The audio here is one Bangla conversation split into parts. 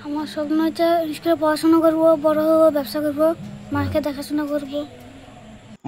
আমার স্বপ্ন হচ্ছে স্কুলে পড়াশোনা করবো, বড় হবো, ব্যবসা করবো, মাকে দেখাশোনা করবো।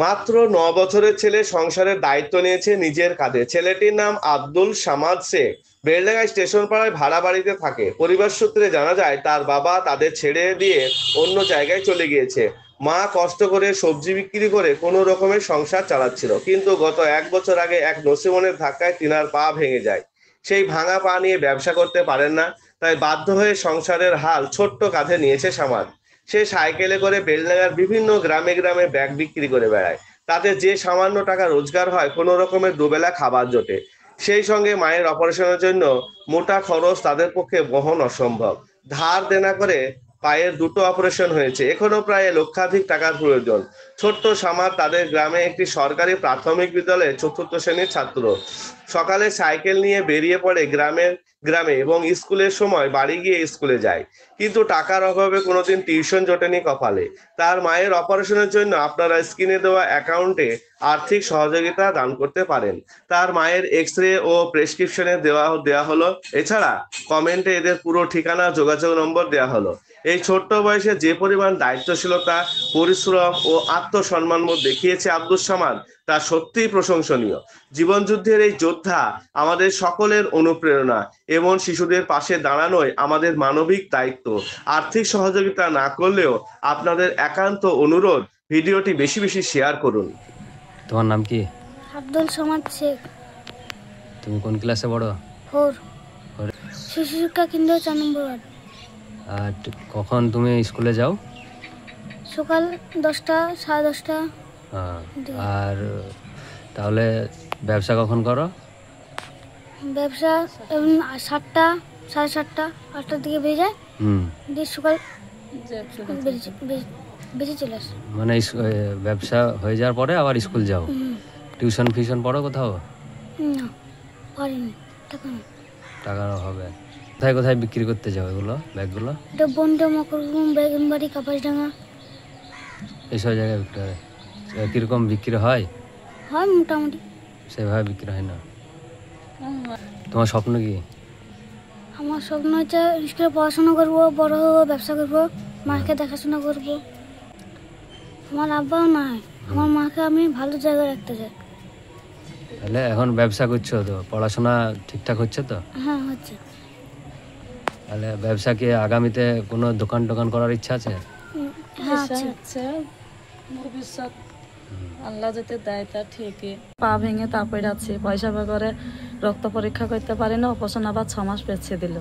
মাত্র 9 বছরের ছেলে সংসারের দায়িত্ব নিয়েছে নিজের কাঁধে। ছেলেটির নাম আব্দুল সামাদ শেখ। বেলডাঙ্গা স্টেশন পাড়ায় ভাড়া বাড়িতে থাকে। পরিবার সূত্রে জানা যায় তার বাবা তাদের ছেড়ে দিয়ে অন্য জায়গায় চলে গিয়েছে। মা কষ্ট করে সবজি বিক্রি করে কোনো রকমের সংসার চালাচ্ছিল, কিন্তু গত 1 বছর আগে এক নসিমনের ধাক্কায় তিনার পা ভেঙে যায়। সেই ভাঙা পা নিয়ে ব্যবসা করতে পারেন না, তাই বাধ্য হয়ে সংসারের হাল ছোট্ট কাঁধে নিয়েছে সামাদ। সে সাইকেলে করে বেলডাঙ্গার বিভিন্ন গ্রামে গ্রামে ব্যাগ বিক্রি করে বেড়ায়। তাতে যে সামান্য টাকা রোজগার হয় কোনো রকমের দুবেলা খাবার জোটে। সেই সঙ্গে মায়ের অপারেশনের জন্য মোটা খরচ তাদের পক্ষে বহন অসম্ভব। ধার দেনা করে পায়ের দুটো অপারেশন হয়েছে, এখনো প্রায় লক্ষাধিক টাকার প্রয়োজন। ছোট্ট সামাদ তাদের গ্রামে একটি সরকারি প্রাথমিক বিদ্যালয়ে 4র্থ শ্রেণীর ছাত্র। সকালে সাইকেল নিয়ে বেরিয়ে পড়ে গ্রামে এবং স্কুলের সময় বাড়ি গিয়ে স্কুলে যায়। কিন্তু টাকার অভাবে কোনোদিন টিউশন জোটেনি কপালে। তার মায়ের অপারেশনের জন্য আপনারা স্ক্রিনে দেওয়া অ্যাকাউন্টে আর্থিক সহযোগিতা দান করতে পারেন। তার মায়ের এক্স-রে ও প্রেসক্রিপশনে দেওয়া হলো। এছাড়া কমেন্টে এদের পুরো ঠিকানা, যোগাযোগ নম্বর দেওয়া হলো। এই ছোট্ট বয়সে যে পরিমাণ দায়িত্বশীলতা, পরিশ্রম ও আত্মসম্মানবোধ দেখিয়েছে আব্দুস সামাদ, তা সত্যিই প্রশংসনীয়। জীবনযুদ্ধের এই যোদ্ধা আমাদের সকলের অনুপ্রেরণা। এমন শিশুদের পাশে দাঁড়ানোই আমাদের মানবিক দায়িত্ব। আর্থিক সহযোগিতা না করলেও আপনাদের একান্ত অনুরোধ, ভিডিওটি বেশি বেশি শেয়ার করুন। তোমার নাম কি? আব্দুল সামাদ শেখ। তুমি কোন ক্লাসে পড়ো? 4, শিশু শিক্ষা কেন্দ্র 4 নম্বর ওয়ার্ড। আর কখন তুমি স্কুলে যাও? সকাল 10টা, 10:30। আর তাহলে ব্যবসা কখন করো? ব্যবসা 7টা, 7:30, 8টার দিকে বেরিয়ে যায়। দিয়ে সকাল বেঁচে চলে আসে। মানে ব্যবসা হয়ে যাওয়ার পরে আবার স্কুল যাও? টিউশন ফিউশন পড়ো কোথাও? না, পারিনি, টাকার অভাবে। কোথায় কোথায় বিক্রি করতে যাও এগুলো, ব্যাগগুলো? এটা বন্ডে, মকরগুম, বেগুনবাড়ি, কাপাসডাঙ্গা, এইসব জায়গায় বিক্রি হয়। কিরকম বিক্রি হয়? হয় মোটামুটি। সেভাবে বিক্রি হয় না। তোমার স্বপ্ন কি? আমার স্বপ্ন হচ্ছে স্কুলে পড়াশোনা করবো, বড় হবো, ব্যবসা করবো, মাকে দেখাশোনা করবো। আমার আব্বাও নাই, আমার মাকে আমি ভালো জায়গায় রাখতে চাই। তাহলে এখন ব্যবসা করছো তো, পড়াশোনা ঠিকঠাক হচ্ছে তো? হ্যাঁ, হচ্ছে। তাহলে ব্যবসা কি আগামীতে কোনো দোকান টোকান করার ইচ্ছা আছে? হ্যাঁ, আছে। ভবিষ্যৎ আল্লাহ যেতে দেয় তা ঠিকই। পা ভেঙে তারপরে আছে, পয়সা করে রক্ত পরীক্ষা করতে পারি না, অপারেশন আবার 6 মাস পেছিয়ে দিল,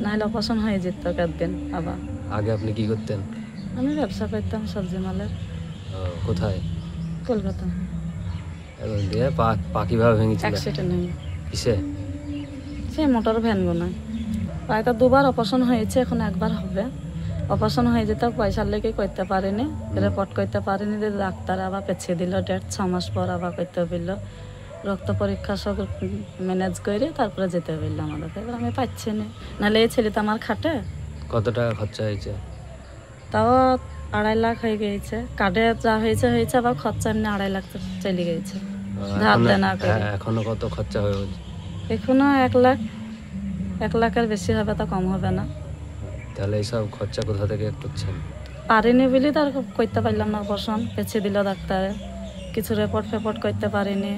নাহলে অপারেশন হয়ে যেত একদিন আবার। আগে আপনি কি করতেন? আমি ব্যবসা করতাম সবজি মালের। কোথায়? কলকাতা। দিয়ে পা কিভাবে ভেঙেছিল? অ্যাক্সিডেন্ট হয়ে। কিসে? সে মোটর ভ্যান গোনায়। পায়েটা 2বার অপারেশন হয়েছে, এখন 1বার হবে। অপারেশন হয়ে যেত, পয়সার লেগে করতে পারিনি, রিপোর্ট করতে পারিনি। ডাক্তার আবার পেছিয়ে দিল ডেট, 6 মাস পর আবার করতে বললো। রক্ত পরীক্ষা সব ম্যানেজ করে তারপরে যেতে বললো আমাদেরকে। এবার আমি পাচ্ছি না, নাহলে এই ছেলে তো আমার খাটে। কত টাকা খরচা হয়েছে? তাও 2.5 লাখ হয়ে গিয়েছে। কার্ডে যা হয়েছে, আবার খরচা এমনি 2.5 লাখ চলে গিয়েছে ধার দেনা করে। এখনো কত খরচা হয়ে গেছে? এখনো 1 লাখ, 1 লাখের বেশি হবে, তা কম হবে না। তাহলে এইসব খরচা কোথা থেকে করছেন? পারিনি বলে তার করতে পারলাম না অপারেশন, পেছিয়ে দিল ডাক্তারে। কিছু রিপোর্ট ফেপোর্ট করতে পারিনি,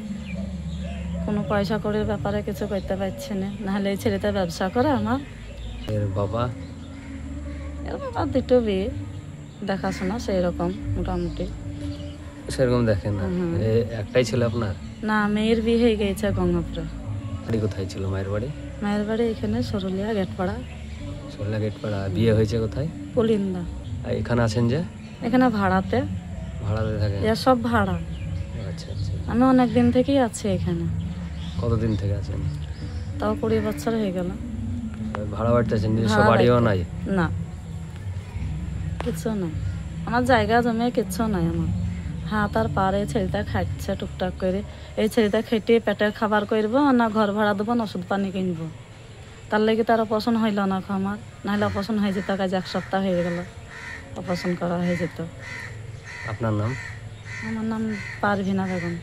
কোনো পয়সা করে ব্যাপারে কিছু করতে পারছি না। নাহলে এই ছেলেটা ব্যবসা করে আমার। এর বাবা? এর বাবা 2টো বিয়ে, দেখাশোনা সেই রকম মোটামুটি। সেরকম দেখেন না? একটাই ছিল আপনার? না, মেয়ের বিয়ে হয়ে গিয়েছে গঙ্গাপুরে। বাড়ি কোথায় ছিল মায়ের বাড়ি? মায়ের বাড়ি এখানে সরুলিয়া গেটপাড়া। সরলা গেটপাড়া। বিয়ে হয়েছে কোথায়? পুলিন্দা। আর এখানে আছেন যে? এখানে ভাড়াতে। ভাড়াতে থাকেন? এর সব ভাড়া। আচ্ছা আচ্ছা। আমি অনেক দিন থেকেই আছি এখানে। কতদিন থেকে আছেন? তাও 20 বছর হয়ে গেল। ভাড়া বাড়িতে আছেন? নিজস্ব বাড়িও নাই? না, কিছু নাই আমার, জায়গা জমে কিচ্ছু নাই আমার। হাত আর পারে ছেলেটা খাচ্ছে টুকটাক করে। এই ছেলেটা খেটে পেটের খাবার করবো না, ঘর ভাড়া দেবো না, ওষুধ পানি কিনবো। তার লেগে তার অপারেশন হইল না আমার, নাহলে অপারেশন হয়ে যেত। কাজ 1 সপ্তাহ হয়ে গেল, অপারেশন করা হয়ে যেত। আপনার নাম? আমার নাম পারভিনা বেগম।